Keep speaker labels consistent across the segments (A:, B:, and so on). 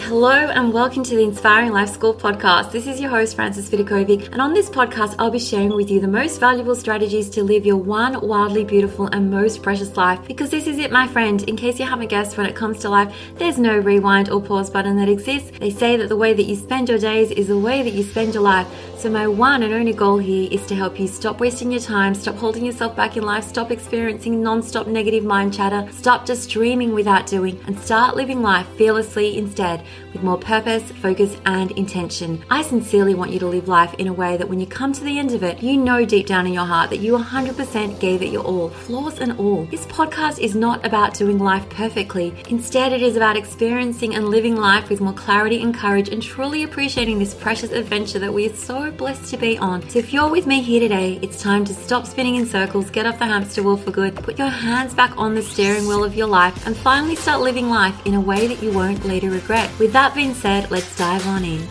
A: Hello and welcome to the Inspiring Life School podcast. This is your host, Frances Vidakovic, and on this podcast, I'll be sharing with you the most valuable strategies to live your one wildly beautiful and most precious life. Because this is it, my friend. In case you haven't guessed, when it comes to life, there's no rewind or pause button that exists. They say that the way that you spend your days is the way that you spend your life. So my one and only goal here is to help you stop wasting your time, stop holding yourself back in life, stop experiencing non-stop negative mind chatter, stop just dreaming without doing, and start living life fearlessly instead, with more purpose, focus, and intention. I sincerely want you to live life in a way that when you come to the end of it, you know deep down in your heart that you 100% gave it your all, flaws and all. This podcast is not about doing life perfectly. Instead, it is about experiencing and living life with more clarity and courage and truly appreciating this precious adventure that we are so blessed to be on. So if you're with me here today, it's time to stop spinning in circles, get off the hamster wheel for good, put your hands back on the steering wheel of your life, and finally start living life in a way that you won't later regret. With that being said, let's dive on in.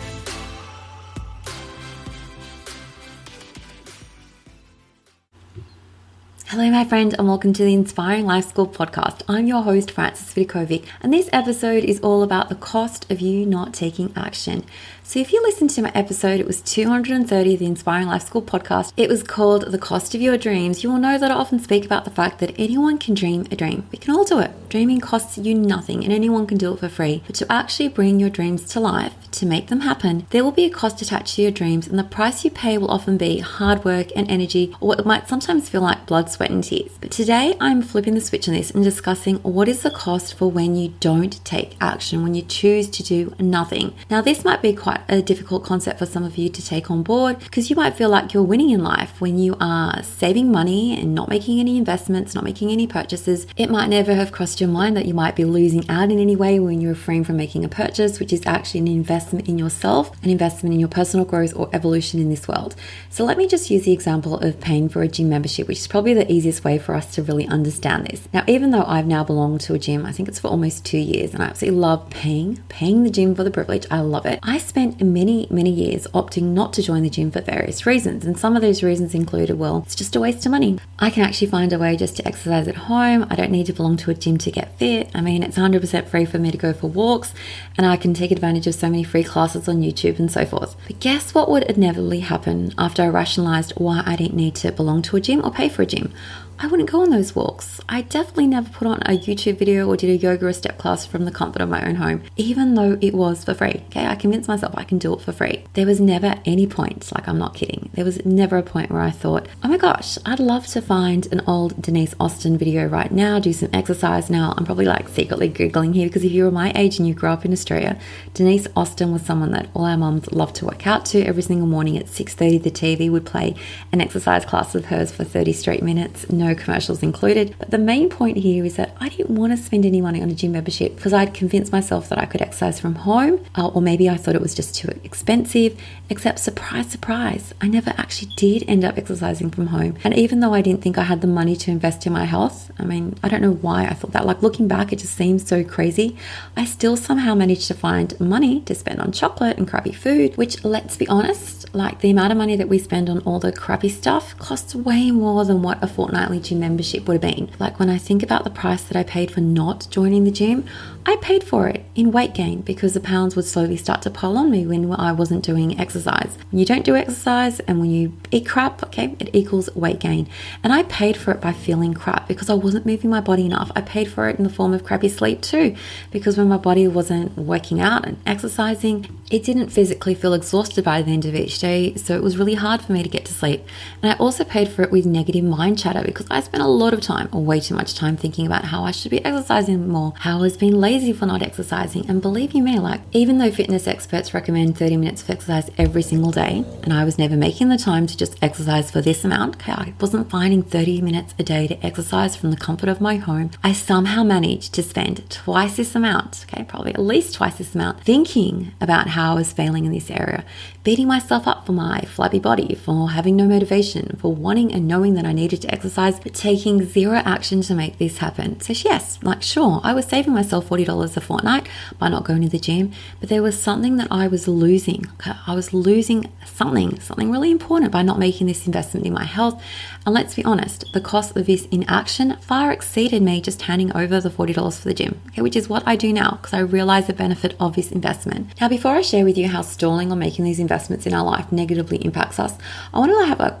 A: Hello, my friend, and welcome to the Inspiring Life School podcast. I'm your host, Frances Vidakovic, and this episode is all about the cost of you not taking action. So if you listened to my episode, it was 230 of the Inspiring Life School podcast. It was called The Cost of Your Dreams. You will know that I often speak about the fact that anyone can dream a dream. We can all do it. Dreaming costs you nothing and anyone can do it for free. But to actually bring your dreams to life, to make them happen, there will be a cost attached to your dreams, and the price you pay will often be hard work and energy, or what might sometimes feel like blood, sweat and tears. But today I'm flipping the switch on this and discussing what is the cost for when you don't take action, when you choose to do nothing. Now this might be quite a difficult concept for some of you to take on board, because you might feel like you're winning in life when you are saving money and not making any investments, not making any purchases. It might never have crossed your mind that you might be losing out in any way when you refrain from making a purchase, which is actually an investment in yourself, an investment in your personal growth or evolution in this world. So let me just use the example of paying for a gym membership, which is probably the easiest way for us to really understand this. Now, even though I've now belonged to a gym, I think it's for almost 2 years, and I absolutely love paying the gym for the privilege. I love it. I spent many years opting not to join the gym for various reasons, and some of those reasons included, well, it's just a waste of money. I can actually find a way just to exercise at home. I don't need to belong to a gym to get fit. I mean, it's 100% free for me to go for walks, and I can take advantage of so many free classes on YouTube and so forth. But guess what would inevitably happen after I rationalized why I didn't need to belong to a gym or pay for a gym? I wouldn't go on those walks. I definitely never put on a YouTube video or did a yoga or step class from the comfort of my own home, even though it was for free. Okay, I convinced myself I can do it for free. There was never any point, like I'm not kidding, there was never a point where I thought, oh my gosh, I'd love to find an old Denise Austin video right now, do some exercise. Now, I'm probably like secretly Googling here, because if you were my age and you grew up in Australia, Denise Austin was someone that all our moms loved to work out to. Every single morning at 6:30, the TV would play an exercise class of hers for 30 straight minutes. No commercials included. But the main point here is that I didn't want to spend any money on a gym membership because I'd convinced myself that I could exercise from home, or maybe I thought it was just too expensive. Except surprise, surprise, I never actually did end up exercising from home. And even though I didn't think I had the money to invest in my health, I mean, I don't know why I thought that. Like, looking back, it just seems so crazy. I still somehow managed to find money to spend on chocolate and crappy food, which, let's be honest, like the amount of money that we spend on all the crappy stuff costs way more than what a fortnightly gym membership would have been. Like, when I think about the price that I paid for not joining the gym, I paid for it in weight gain, because the pounds would slowly start to pile on me when I wasn't doing exercise. When you don't do exercise and when you eat crap, okay, it equals weight gain. And I paid for it by feeling crap because I wasn't moving my body enough. I paid for it in the form of crappy sleep too, because when my body wasn't working out and exercising, it didn't physically feel exhausted by the end of each day, so it was really hard for me to get to sleep. And I also paid for it with negative mind chatter, because I spent a lot of time, or way too much time, thinking about how I should be exercising more, how I was being lazy for not exercising. And believe you me, like, even though fitness experts recommend 30 minutes of exercise every single day, and I was never making the time to just exercise for this amount, okay, I wasn't finding 30 minutes a day to exercise from the comfort of my home, I somehow managed to spend twice this amount, okay, probably at least twice this amount, thinking about how I was failing in this area, beating myself up for my flabby body, for having no motivation, for wanting and knowing that I needed to exercise ideas, but taking zero action to make this happen. So yes, like sure, I was saving myself $40 a fortnight by not going to the gym, but there was something that I was losing. Okay? I was losing something really important by not making this investment in my health. And let's be honest, the cost of this inaction far exceeded me just handing over the $40 for the gym, okay, which is what I do now because I realize the benefit of this investment. Now, before I share with you how stalling or making these investments in our life negatively impacts us, I want to have a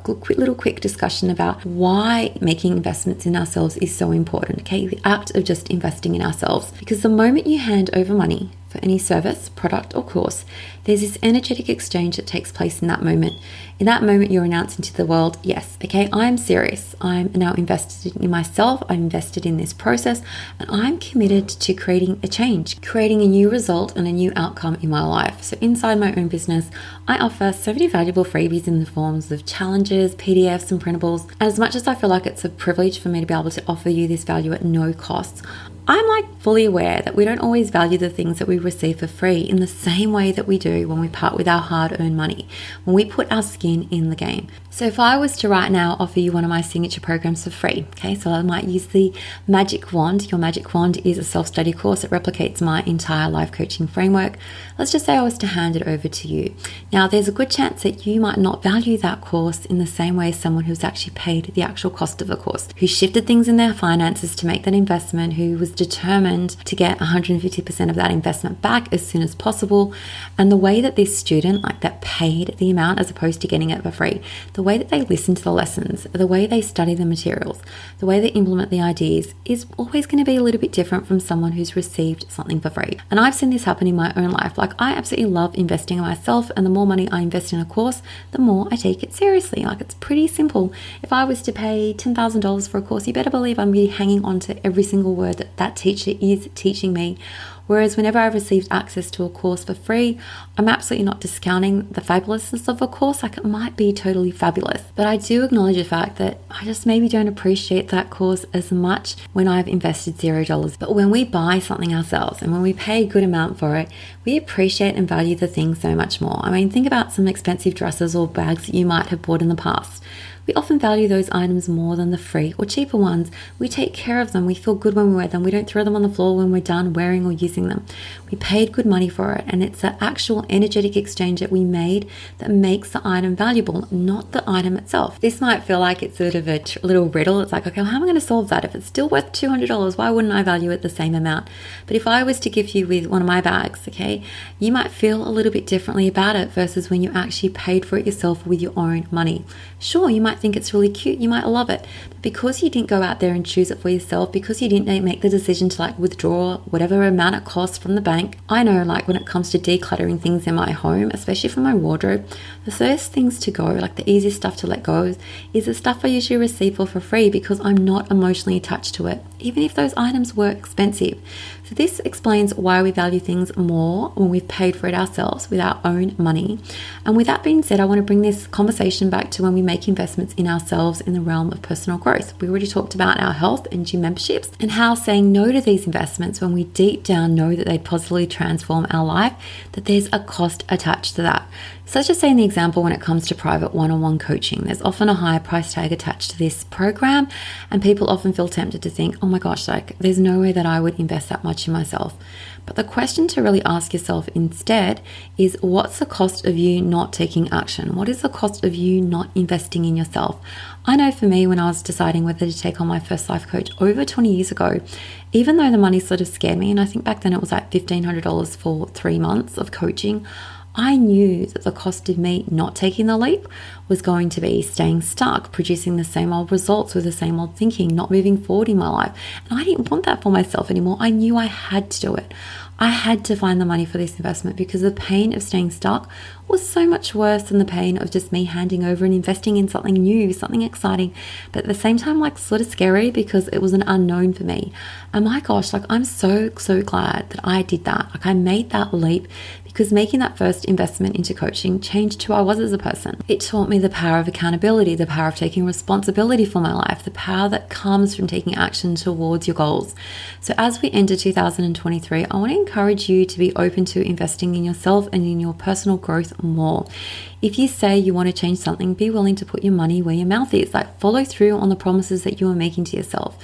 A: quick discussion about why making investments in ourselves is so important, okay? The act of just investing in ourselves. Because the moment you hand over money for any service, product, or course, there's this energetic exchange that takes place in that moment. In that moment, you're announcing to the world, yes, okay, I'm serious. I'm now invested in myself. I'm invested in this process, and I'm committed to creating a change, creating a new result and a new outcome in my life. So inside my own business, I offer so many valuable freebies in the forms of challenges, PDFs, and printables. And as much as I feel like it's a privilege for me to be able to offer you this value at no cost, I'm fully aware that we don't always value the things that we receive for free in the same way that we do when we part with our hard-earned money, when we put our skin in the game. So if I was to right now offer you one of my signature programs for free, okay, so I might use the Magic Wand. Your Magic Wand is a self-study course that replicates my entire life coaching framework. Let's just say I was to hand it over to you. Now, there's a good chance that you might not value that course in the same way as someone who's actually paid the actual cost of the course, who shifted things in their finances to make that investment, who was determined to get 150% of that investment back as soon as possible. And the way that this student that paid the amount as opposed to getting it for free, the way that they listen to the lessons, the way they study the materials, the way they implement the ideas is always going to be a little bit different from someone who's received something for free. And I've seen this happen in my own life. I absolutely love investing in myself, and the more money I invest in a course, the more I take it seriously. It's pretty simple. If I was to pay $10,000 for a course, you better believe I'm really hanging on to every single word that that teacher is teaching me. Whereas whenever I've received access to a course for free, I'm absolutely not discounting the fabulousness of a course. It might be totally fabulous. But I do acknowledge the fact that I just maybe don't appreciate that course as much when I've invested $0. But when we buy something ourselves and when we pay a good amount for it, we appreciate and value the thing so much more. Think about some expensive dresses or bags that you might have bought in the past. We often value those items more than the free or cheaper ones. We take care of them. We feel good when we wear them. We don't throw them on the floor when we're done wearing or using them. We paid good money for it, and it's the actual energetic exchange that we made that makes the item valuable, not the item itself. This might feel like it's sort of a little riddle. It's okay, well, how am I going to solve that? If it's still worth $200, why wouldn't I value it the same amount? But if I was to gift you with one of my bags, okay, you might feel a little bit differently about it versus when you actually paid for it yourself with your own money. Sure, you might think it's really cute, you might love it, but because you didn't go out there and choose it for yourself, because you didn't make the decision to withdraw whatever amount it costs from the bank. I know when it comes to decluttering things in my home, especially from my wardrobe, the first things to go, the easiest stuff to let go is the stuff I usually receive for free because I'm not emotionally attached to it, even if those items were expensive. So this explains why we value things more when we've paid for it ourselves with our own money. And with that being said, I want to bring this conversation back to when we make investments in ourselves in the realm of personal growth. We already talked about our health and gym memberships and how saying no to these investments when we deep down know that they'd positively transform our life, that there's a cost attached to that. So let's just say in the example when it comes to private one-on-one coaching, there's often a higher price tag attached to this program, and people often feel tempted to think, oh my gosh, there's no way that I would invest that much in myself. But the question to really ask yourself instead is, what's the cost of you not taking action? What is the cost of you not investing in yourself? I know for me, when I was deciding whether to take on my first life coach over 20 years ago, even though the money sort of scared me, and I think back then it was $1,500 for 3 months of coaching, I knew that the cost of me not taking the leap was going to be staying stuck, producing the same old results with the same old thinking, not moving forward in my life. And I didn't want that for myself anymore. I knew I had to do it. I had to find the money for this investment because the pain of staying stuck was so much worse than the pain of just me handing over and investing in something new, something exciting, but at the same time, sort of scary because it was an unknown for me. And my gosh, I'm so glad that I did that. I made that leap because making that first investment into coaching changed who I was as a person. It taught me the power of accountability, the power of taking responsibility for my life, the power that comes from taking action towards your goals. So as we enter 2023, I want to encourage you to be open to investing in yourself and in your personal growth more. If you say you want to change something, be willing to put your money where your mouth is. Like, follow through on the promises that you are making to yourself.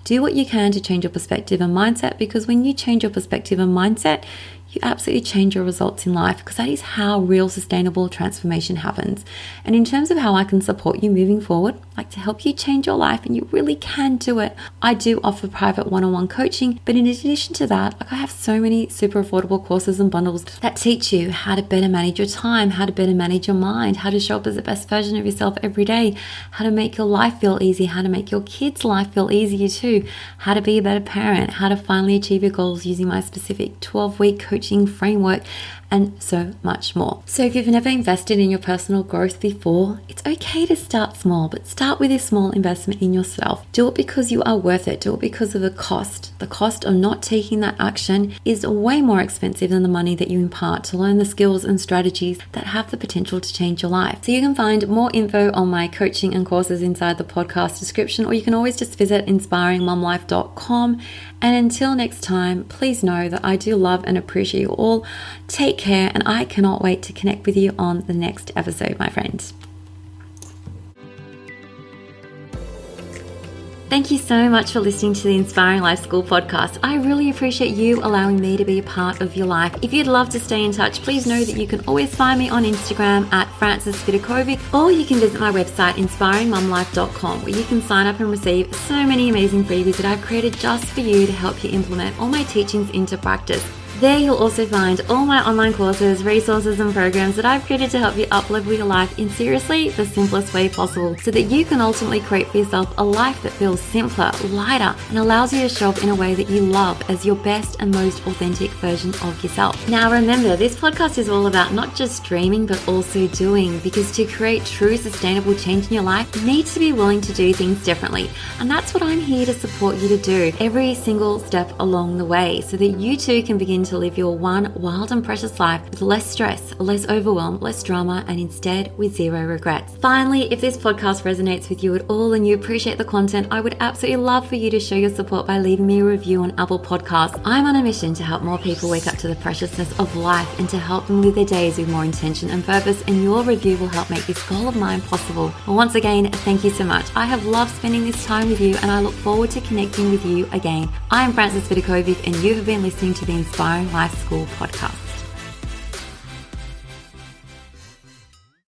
A: Do what you can to change your perspective and mindset, because when you change your perspective and mindset, you absolutely change your results in life, because that is how real sustainable transformation happens. And in terms of how I can support you moving forward, like to help you change your life, and you really can do it, I do offer private one-on-one coaching. But in addition to that, like I have so many super affordable courses and bundles that teach you how to better manage your time, how to better manage your mind, how to show up as the best version of yourself every day, how to make your life feel easy, how to make your kids' life feel easier too, how to be a better parent, how to finally achieve your goals using my specific 12-week coaching framework, and so much more. So if you've never invested in your personal growth before, it's okay to start small, but start with a small investment in yourself. Do it because you are worth it. Do it because of the cost. The cost of not taking that action is way more expensive than the money that you impart to learn the skills and strategies that have the potential to change your life. So you can find more info on my coaching and courses inside the podcast description, or you can always just visit inspiringmomlife.com. And until next time, please know that I do love and appreciate you all. Take care, and I cannot wait to connect with you on the next episode, my friends. Thank you so much for listening to the Inspiring Life School podcast. I really appreciate you allowing me to be a part of your life. If you'd love to stay in touch, please know that you can always find me on Instagram at Vidakovic, or you can visit my website, inspiringmomlife.com, where you can sign up and receive so many amazing freebies that I've created just for you to help you implement all my teachings into practice. There you'll also find all my online courses, resources and programs that I've created to help you up-level your life in seriously the simplest way possible, so that you can ultimately create for yourself a life that feels simpler, lighter, and allows you to show up in a way that you love as your best and most authentic version of yourself. Now remember, this podcast is all about not just dreaming but also doing, because to create true sustainable change in your life, you need to be willing to do things differently. And that's what I'm here to support you to do every single step along the way, so that you too can begin to live your one wild and precious life with less stress, less overwhelm, less drama, and instead with zero regrets. Finally, if this podcast resonates with you at all and you appreciate the content, I would absolutely love for you to show your support by leaving me a review on Apple Podcasts. I'm on a mission to help more people wake up to the preciousness of life and to help them live their days with more intention and purpose, and your review will help make this goal of mine possible. Well, once again, thank you so much. I have loved spending this time with you, and I look forward to connecting with you again. I am Vidakovic, and you have been listening to the Inspiring Life School podcast.